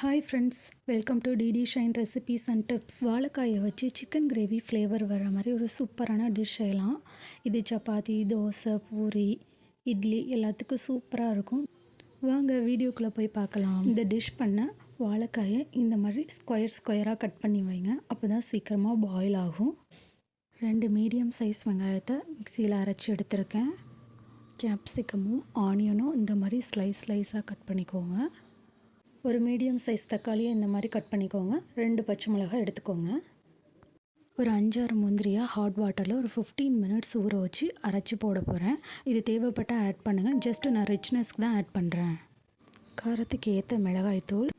Hi friends, welcome to DD shine recipes and tips. வாழைக்காயை வச்சு chicken gravy flavour வர மாதிரி ஒரு சூப்பரான டிஷ் செய்யலாம். இது சப்பாத்தி, தோசை, பூரி, இட்லி எல்லாத்துக்கும் சூப்பராக இருக்கும். வாங்க வீடியோக்குள்ளே போய் பார்க்கலாம். இந்த டிஷ் பண்ண வாழைக்காயை இந்த மாதிரி ஸ்கொயராக கட் பண்ணி வைங்க. அப்போ தான் சீக்கிரமாக பாயில் ஆகும். 2 மீடியம் சைஸ் வெங்காயத்தை மிக்சியில் அரைச்சி எடுத்திருக்கேன். கேப்சிகமும் ஆனியனும் இந்த மாதிரி ஸ்லைஸாக கட் பண்ணிக்கோங்க. ஒரு மீடியம் சைஸ் தக்காளியை இந்த மாதிரி கட் பண்ணிக்கோங்க. 2 பச்சை மிளகாய் எடுத்துக்கோங்க. ஒரு 5-6 முந்திரியாக ஹாட் வாட்டரில் ஒரு 15 மினிட்ஸ் ஊற வச்சு அரைச்சி போட போகிறேன். இது தேவைப்பட்டால் ஆட் பண்ணுங்கள். ஜஸ்ட்டு நான் ரிச்னஸ்க்கு தான் ஆட் பண்ணுறேன். காரத்துக்கு ஏற்ற மிளகாய்த்தூள்,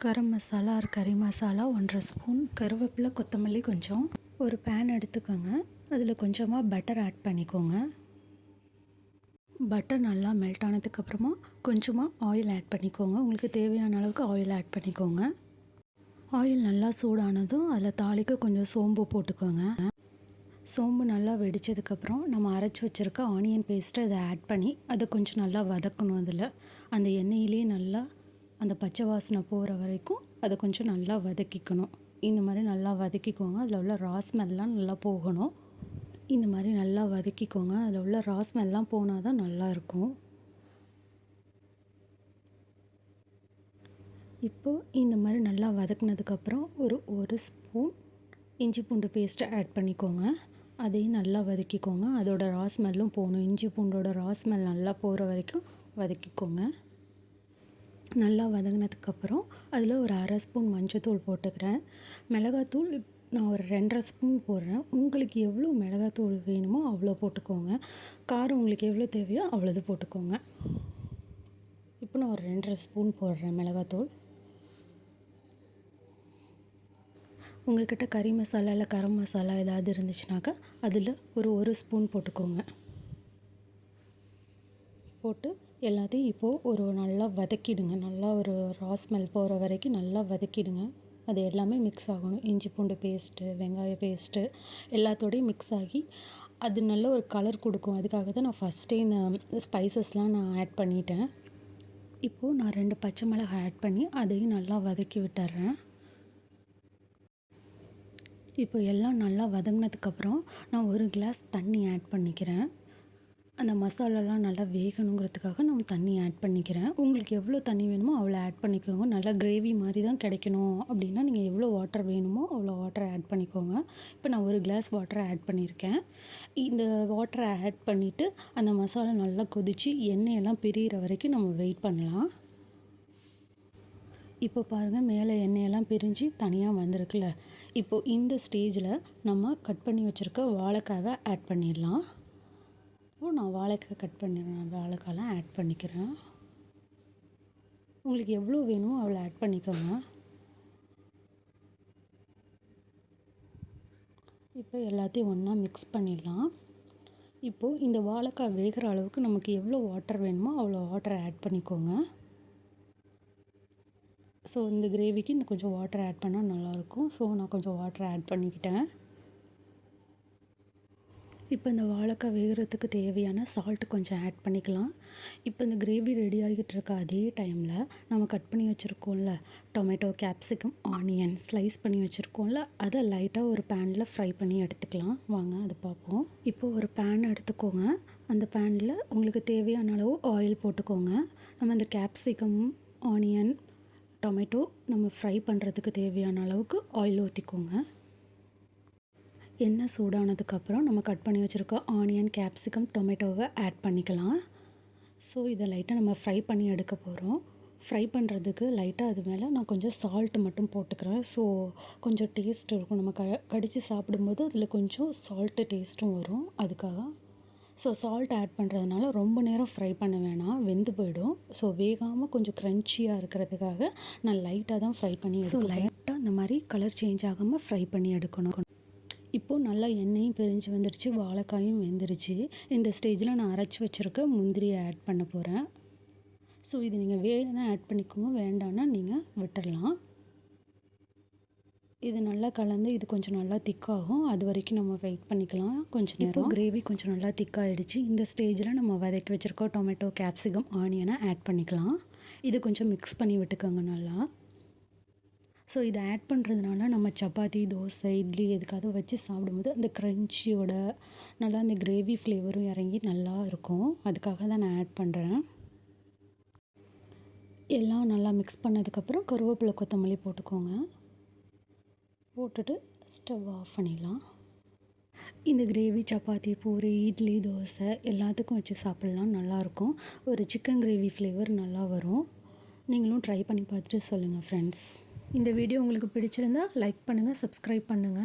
கரம் மசாலா ஒரு கறி மசாலா 1.5 ஸ்பூன், கருவேப்பிலை, கொத்தமல்லி கொஞ்சம். ஒரு பேன் எடுத்துக்கோங்க. அதில் கொஞ்சமாக பட்டர் ஆட் பண்ணிக்கோங்க. பட்டர் நல்லா மெல்ட் ஆனதுக்கப்புறமா கொஞ்சமாக ஆயில் ஆட் பண்ணிக்கோங்க. உங்களுக்கு தேவையான அளவுக்கு ஆயில் ஆட் பண்ணிக்கோங்க. ஆயில் நல்லா சூடானதும் அதில் தாளிக்க கொஞ்சம் சோம்பு போட்டுக்கோங்க. சோம்பு நல்லா வெடித்ததுக்கப்புறம் நம்ம அரைச்சி வச்சுருக்க ஆனியன் பேஸ்ட்டை அதை ஆட் பண்ணி அதை கொஞ்சம் நல்லா வதக்கணும். அதில் அந்த எண்ணெயிலே நல்லா அந்த பச்சை வாசனை போகிற வரைக்கும் அதை கொஞ்சம் நல்லா வதக்கிக்கணும். இந்த மாதிரி நல்லா வதக்கிக்கோங்க. அதில் உள்ள ரா ஸ்மெல்லாம் நல்லா போகணும். இந்த மாதிரி நல்லா வதக்கிக்கோங்க. அதில் உள்ள ரா ஸ்மெல்லாம் போனால் தான் நல்லாயிருக்கும். இப்போது இந்த மாதிரி நல்லா வதக்குனதுக்கப்புறம் ஒரு ஸ்பூன் இஞ்சி பூண்டு பேஸ்ட்டை ஆட் பண்ணிக்கோங்க. அதையும் நல்லா வதக்கிக்கோங்க. அதோட ரா ஸ்மெல்லும் போகணும். இஞ்சி பூண்டோட ரா ஸ்மெல் நல்லா போகிற வரைக்கும் வதக்கிக்கோங்க. நல்லா வதங்கினதுக்கப்புறம் அதில் ஒரு 1/2 ஸ்பூன் மஞ்சள்தூள் போட்டுக்கிறேன். மிளகாத்தூள் நான் ஒரு 2.5 ஸ்பூன் போடுறேன். உங்களுக்கு எவ்வளோ மிளகாத்தூள் வேணுமோ அவ்வளோ போட்டுக்கோங்க. காரம் உங்களுக்கு எவ்வளோ தேவையோ அவ்வளோது போட்டுக்கோங்க. இப்போ நான் ஒரு 2.5 ஸ்பூன் போடுறேன் மிளகாத்தூள். உங்கள்கிட்ட கறி மசாலா இல்லை கரம் மசாலா ஏதாவது இருந்துச்சுனாக்கா அதில் ஒரு ஸ்பூன் போட்டுக்கோங்க. போட்டு எல்லாத்தையும் இப்போது நல்லா வதக்கிடுங்க. நல்லா ஒரு ரா ஸ்மெல் போகிற வரைக்கும் நல்லா வதக்கிடுங்க. அது எல்லாமே மிக்ஸ் ஆகணும். இஞ்சி பூண்டு பேஸ்ட்டு, வெங்காய பேஸ்ட்டு எல்லாத்தோடையும் மிக்ஸ் ஆகி அது நல்ல ஒரு கலர் கொடுக்கும். அதுக்காக தான் நான் ஃபஸ்ட்டே இந்த ஸ்பைசஸ்லாம் நான் ஆட் பண்ணிட்டேன். இப்போது நான் 2 பச்சை மிளகாய் ஆட் பண்ணி அதையும் நல்லா வதக்கி விட்டுறேன். இப்போ எல்லாம் நல்லா வதங்கினதுக்கப்புறம் நான் 1 கிளாஸ் தண்ணி ஆட் பண்ணிக்கிறேன். அந்த மசாலாலாம் நல்லா வேகணுங்கிறதுக்காக நம்ம தண்ணி ஆட் பண்ணிக்கிறேன். உங்களுக்கு எவ்வளோ தண்ணி வேணுமோ அவ்வளோ ஆட் பண்ணிக்கோங்க. நல்லா கிரேவி மாதிரி தான் கிடைக்கணும் அப்படின்னா நீங்கள் எவ்வளோ வாட்டர் வேணுமோ அவ்வளோ வாட்டரை ஆட் பண்ணிக்கோங்க. இப்போ நான் 1 கிளாஸ் வாட்டரை ஆட் பண்ணியிருக்கேன். இந்த வாட்டரை ஆட் பண்ணிவிட்டு அந்த மசாலா நல்லா கொதித்து எண்ணெயெல்லாம் பிரிகிற வரைக்கும் நம்ம வெயிட் பண்ணலாம். இப்போ பாருங்கள், மேலே எண்ணெயெல்லாம் பிரிஞ்சு தனியாக வந்திருக்குல்ல. இப்போது இந்த ஸ்டேஜில் நம்ம கட் பண்ணி வச்சுருக்க வாழைக்காவை ஆட் பண்ணிடலாம். இப்போது நான் வாழைக்காய் கட் பண்ணிடுறேன். வாழைக்காயெலாம் ஆட் பண்ணிக்கிறேன். உங்களுக்கு எவ்வளோ வேணுமோ அவ்வளோ ஆட் பண்ணிக்கோங்க. இப்போ எல்லாத்தையும் ஒன்றா மிக்ஸ் பண்ணிடலாம். இப்போது இந்த வாழைக்காய் வேகிற அளவுக்கு நமக்கு எவ்வளோ வாட்டர் வேணுமோ அவ்வளோ வாட்டரை ஆட் பண்ணிக்கோங்க. ஸோ இந்த கிரேவிக்கு இன்னும் கொஞ்சம் வாட்டர் ஆட் பண்ணால் நல்லாயிருக்கும். ஸோ நான் கொஞ்சம் வாட்டரை ஆட் பண்ணிக்கிட்டேன். இப்போ இந்த வாழைக்காய் வேகிறதுக்கு தேவையான சால்ட்டு கொஞ்சம் ஆட் பண்ணிக்கலாம். இப்போ இந்த கிரேவி ரெடி ஆகிட்டு இருக்க அதே டைமில் நம்ம கட் பண்ணி வச்சுருக்கோம்ல டொமேட்டோ, கேப்சிகம், ஆனியன் ஸ்லைஸ் பண்ணி வச்சுருக்கோம்ல, அதை லைட்டாக ஒரு பேனில் ஃப்ரை பண்ணி எடுத்துக்கலாம். வாங்க அதை பார்ப்போம். இப்போ ஒரு பேன் எடுத்துக்கோங்க. அந்த பேனில் உங்களுக்கு தேவையான அளவு ஆயில் போட்டுக்கோங்க. நம்ம இந்த கேப்சிகம், ஆனியன், டொமேட்டோ நம்ம ஃப்ரை பண்ணுறதுக்கு தேவையான அளவுக்கு ஆயில் ஊற்றிக்கோங்க. எண்ணெய் சூடானதுக்கப்புறம் நம்ம கட் பண்ணி வச்சுருக்க ஆனியன், கேப்சிகம், டொமேட்டோவை ஆட் பண்ணிக்கலாம். ஸோ இதை லைட்டாக நம்ம ஃப்ரை பண்ணி எடுக்க போகிறோம். ஃப்ரை பண்ணுறதுக்கு லைட்டாக அது மேலே நான் கொஞ்சம் சால்ட்டு மட்டும் போட்டுக்கிறேன். ஸோ கொஞ்சம் டேஸ்ட் இருக்கும். நம்ம கடித்து சாப்பிடும்போது அதில் கொஞ்சம் சால்ட்டு டேஸ்ட்டும் வரும். அதுக்காக ஸோ சால்ட் ஆட் பண்ணுறதுனால ரொம்ப நேரம் ஃப்ரை பண்ண வேணாம், வெந்து போயிடும். ஸோ வேகாமல் கொஞ்சம் க்ரன்ச்சியாக இருக்கிறதுக்காக நான் லைட்டாக தான் ஃப்ரை பண்ணி எடுக்கணும். லைட்டாக இந்த மாதிரி கலர் சேஞ்ச் ஆகாமல் ஃப்ரை பண்ணி எடுக்கணும். இப்போது நல்லா எண்ணெயும் பிரிஞ்சு வந்துடுச்சு, வாழைக்காயும் வெந்துருச்சு. இந்த ஸ்டேஜில் நான் அரைச்சி வச்சுருக்க முந்திரியை ஆட் பண்ண போகிறேன். ஸோ இது நீங்கள் வேணும்னா ஆட் பண்ணிக்கோங்க, வேண்டான்னா நீங்கள் விட்டுடலாம். இது நல்லா கலந்து இது கொஞ்சம் நல்லா திக்காகும். அது வரைக்கும் நம்ம வெயிட் பண்ணிக்கலாம் கொஞ்சம் நேரம். இப்போ கிரேவி கொஞ்சம் நல்லா திக்காகிடுச்சு. இந்த ஸ்டேஜில் நம்ம வதக்கி வச்சுருக்கோம் டொமேட்டோ, கேப்சிகம், ஆனியனை ஆட் பண்ணிக்கலாம். இது கொஞ்சம் மிக்ஸ் பண்ணி விட்டுக்கோங்க நல்லா. ஸோ இதை ஆட் பண்ணுறதுனால நம்ம சப்பாத்தி, தோசை, இட்லி எதுக்காவது வச்சு சாப்பிடும்போது அந்த க்ரன்ச்சியோட நல்லா அந்த கிரேவி ஃப்ளேவரும் இறங்கி நல்லா இருக்கும். அதுக்காக தான் நான் ஆட் பண்ணுறேன். எல்லாம் நல்லா மிக்ஸ் பண்ணதுக்கப்புறம் கருவேப்பிலை, கொத்தமல்லி போட்டுக்கோங்க. போட்டுட்டு ஸ்டவ் ஆஃப் பண்ணிடலாம். இந்த கிரேவி சப்பாத்தி, பூரி, இட்லி, தோசை எல்லாத்துக்கும் வச்சு சாப்பிட்லாம். நல்லாயிருக்கும். ஒரு சிக்கன் கிரேவி ஃப்ளேவர் நல்லா வரும். நீங்களும் ட்ரை பண்ணி பார்த்துட்டு சொல்லுங்கள் ஃப்ரெண்ட்ஸ். இந்த வீடியோ உங்களுக்கு பிடிச்சிருந்தா லைக் பண்ணுங்கள், சப்ஸ்கிரைப் பண்ணுங்கள்.